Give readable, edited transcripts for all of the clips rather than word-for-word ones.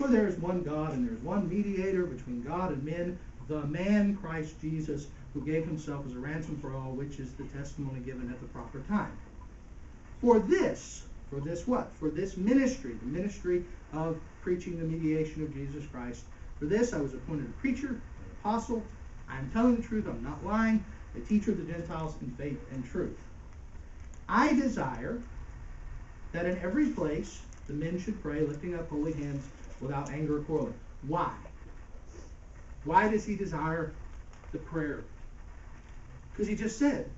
For there is one God, and there is one mediator between God and men, the man Christ Jesus, who gave himself as a ransom for all, which is the testimony given at the proper time. For this what? For this ministry, the ministry of preaching the mediation of Jesus Christ. For this I was appointed a preacher, an apostle. I am telling the truth, I'm not lying, a teacher of the Gentiles in faith and truth. I desire that in every place the men should pray, lifting up holy hands without anger or quarreling. Why? Why does he desire the prayer? Because he just said,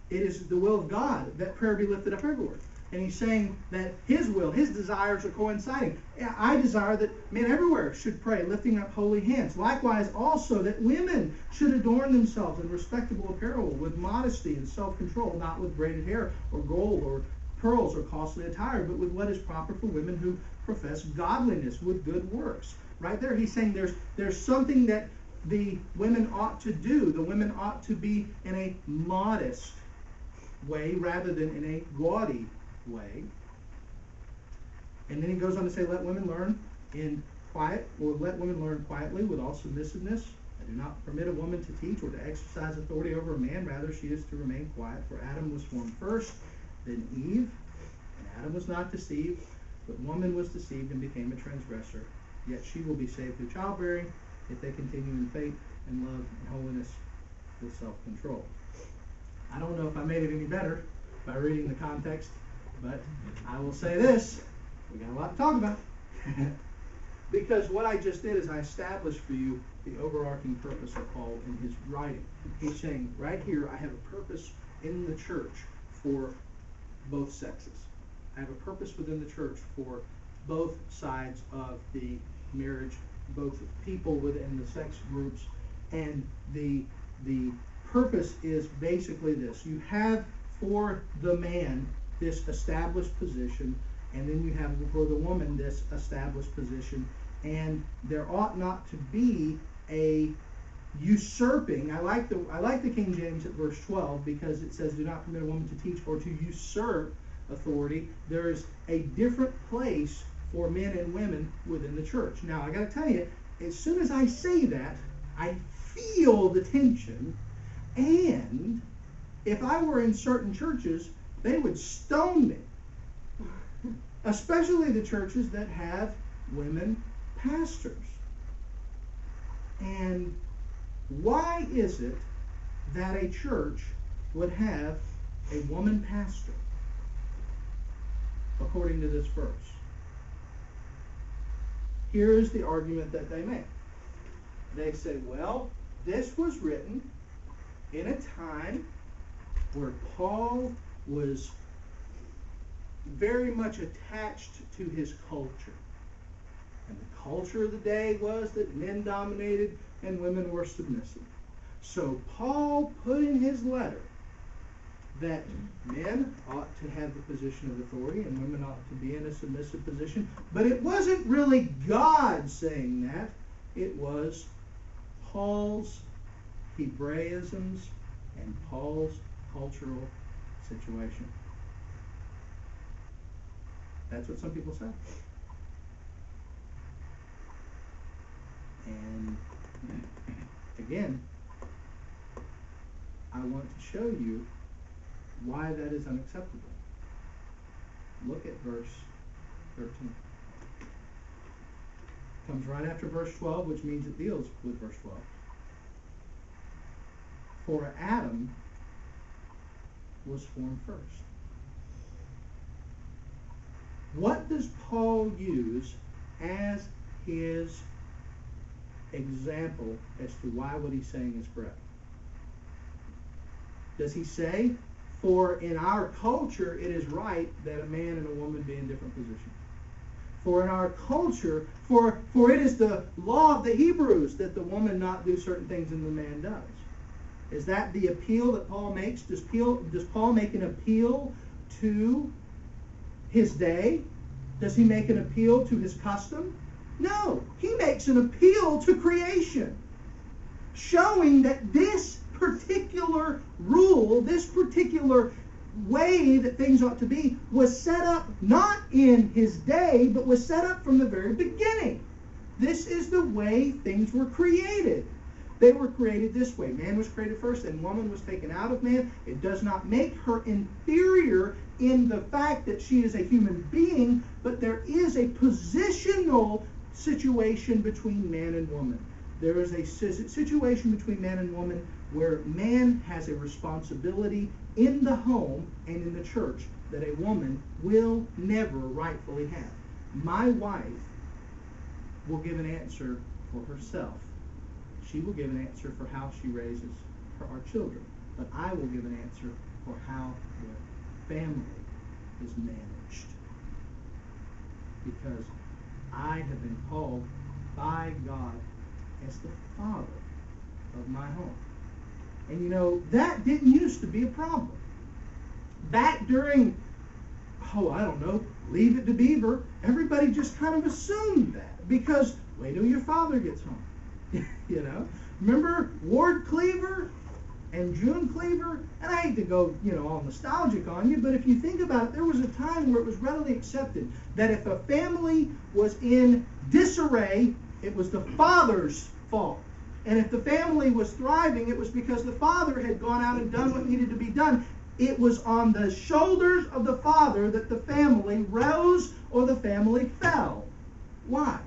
it is the will of God that prayer be lifted up everywhere. And he's saying that his will, his desires are coinciding. I desire that men everywhere should pray, lifting up holy hands. Likewise also that women should adorn themselves in respectable apparel, with modesty and self-control, not with braided hair or gold or pearls or costly attire, but with what is proper for women who profess godliness with good works. Right there he's saying there's something that the women ought to do. The women ought to be in a modest way rather than in a gaudy way. And then he goes on to say, let women learn quietly with all submissiveness. I do not permit a woman to teach or to exercise authority over a man. Rather, she is to remain quiet. For Adam was formed first, then Eve. And Adam was not deceived, but woman was deceived and became a transgressor. Yet she will be saved through childbearing if they continue in faith and love and holiness with self-control. I don't know if I made it any better by reading the context, but I will say this. We got a lot to talk about. Because what I just did is I established for you the overarching purpose of Paul in his writing. He's saying, right here, I have a purpose in the church for both sexes. I have a purpose within the church for both sides of the marriage, both people within the sex groups, and the purpose is basically this. You have for the man this established position, and then you have for the woman this established position, and there ought not to be a usurping. I like the King James at verse 12 because it says, do not permit a woman to teach or to usurp authority. There is a different place for men and women within the church. Now, I got to tell you, as soon as I say that, I feel the tension, and if I were in certain churches, they would stone me, especially the churches that have women pastors. And why is it that a church would have a woman pastor, according to this verse? Here is the argument that they make. They say, well, this was written in a time where Paul was very much attached to his culture. And the culture of the day was that men dominated and women were submissive. So Paul put in his letter that men ought to have the position of authority and women ought to be in a submissive position. But it wasn't really God saying that. It was Paul's Hebraisms and Paul's cultural situation. That's what some people say. And again, I want to show you why that is unacceptable. Look at verse 13. Comes right after verse 12, which means it deals with verse 12. For Adam was formed first. What does Paul use as his example as to why what he's saying is correct? Does he say, for in our culture it is right that a man and a woman be in different positions? For in our culture, for it is the law of the Hebrews that the woman not do certain things and the man does. Is that the appeal that Paul makes? Does Paul make an appeal to his day? Does he make an appeal to his custom? No. He makes an appeal to creation, showing that this particular rule, this particular way that things ought to be, was set up not in his day, but was set up from the very beginning. This is the way things were created. They were created this way. Man was created first, and woman was taken out of man. It does not make her inferior in the fact that she is a human being, but there is a positional situation between man and woman. There is a situation between man and woman where man has a responsibility in the home and in the church that a woman will never rightfully have. My wife will give an answer for herself. She will give an answer for how she raises our children. But I will give an answer for how the family is managed. Because I have been called by God as the father of my home. And you know, that didn't used to be a problem. Back during, I don't know, Leave It to Beaver, everybody just kind of assumed that. Because wait till your father gets home. You know, remember Ward Cleaver and June Cleaver? And I hate to go, all nostalgic on you, but if you think about it, there was a time where it was readily accepted that if a family was in disarray, it was the father's fault. And if the family was thriving, it was because the father had gone out and done what needed to be done. It was on the shoulders of the father that the family rose or the family fell. Why?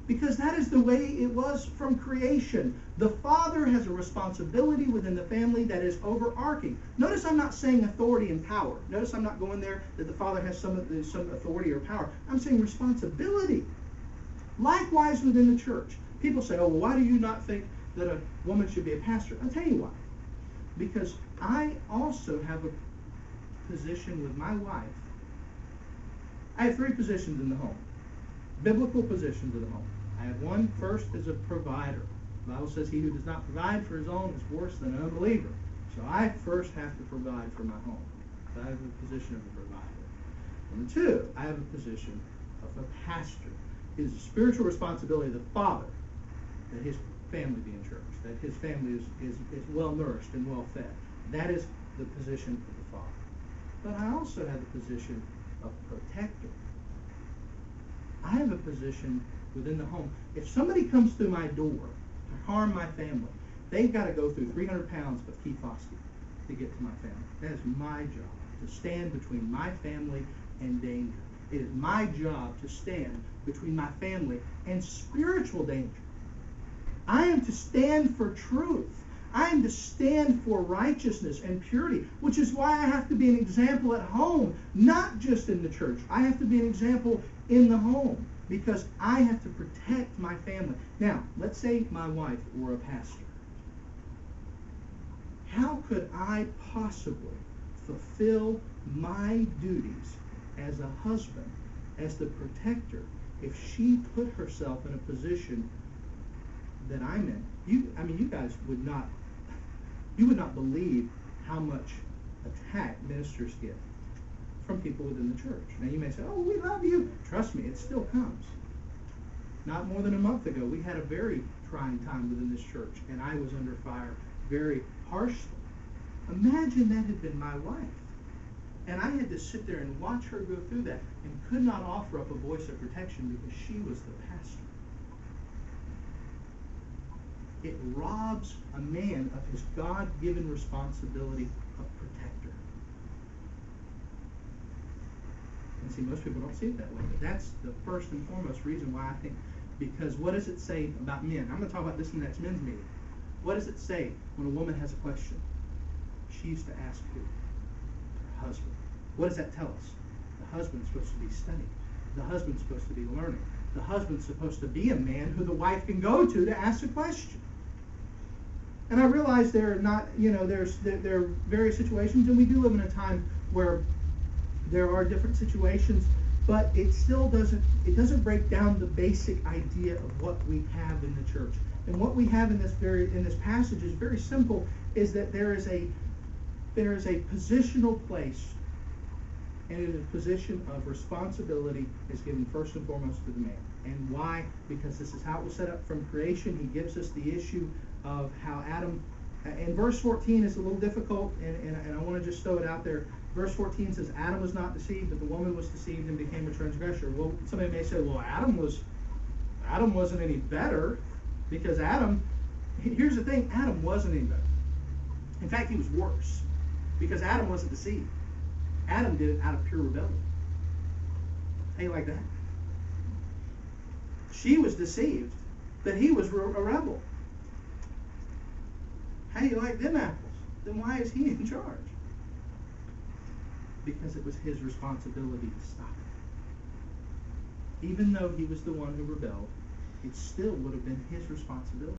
Because that is the way it was from creation. The father has a responsibility within the family that is overarching. Notice I'm not saying authority and power. Notice I'm not going there that the father has some authority or power. I'm saying responsibility. Likewise within the church. People say, well, why do you not think that a woman should be a pastor? I'll tell you why. Because I also have a position with my wife. I have 3 positions in the home. Biblical positions in the home. I have one first as a provider. The Bible says he who does not provide for his own is worse than an unbeliever. So I first have to provide for my home. So I have a position of a provider. Number 2, I have a position of a pastor. It is a spiritual responsibility of the father that his family be in church, that his family is well nourished and well fed. That is the position of the father. But I also have the position of protector. I have a position within the home. If somebody comes through my door to harm my family, they've got to go through 300 pounds of kefosky to get to my family. That is my job, to stand between my family and danger. It is my job to stand between my family and spiritual danger. I am to stand for truth. I am to stand for righteousness and purity, which is why I have to be an example at home, not just in the church. I have to be an example in the home because I have to protect my family. Now, let's say my wife were a pastor. How could I possibly fulfill my duties as a husband, as the protector, if she put herself in a position that I'm in? You guys would not believe how much attack ministers get from people within the church. Now you may say, oh, we love you. Trust me, it still comes. Not more than a month ago, we had a very trying time within this church, and I was under fire very harshly. Imagine that had been my wife. And I had to sit there and watch her go through that and could not offer up a voice of protection because she was the pastor. It robs a man of his God-given responsibility of protector. And see, most people don't see it that way, but that's the first and foremost reason why I think, because what does it say about men? I'm going to talk about this in the next men's meeting. What does it say when a woman has a question? She used to ask who? Her husband. What does that tell us? The husband's supposed to be studying. The husband's supposed to be learning. The husband's supposed to be a man who the wife can go to ask a question. And I realize there are not, there are various situations, and we do live in a time where there are different situations, but it still doesn't break down the basic idea of what we have in the church. And what we have in this passage is very simple, is that there is a positional place, and it is a position of responsibility is given first and foremost to the man. And why? Because this is how it was set up from creation. He gives us the issue of how Adam, and verse 14 is a little difficult, and I want to just throw it out there. Verse 14 says, Adam was not deceived, but the woman was deceived and became a transgressor. Well, somebody may say, well, Adam was Adam wasn't any better, because here's the thing, Adam wasn't any better. In fact, he was worse, because Adam wasn't deceived. Adam did it out of pure rebellion. How you like that? She was deceived that he was a rebel. How do you like them apples? Then why is he in charge? Because it was his responsibility to stop it. Even though he was the one who rebelled, it still would have been his responsibility.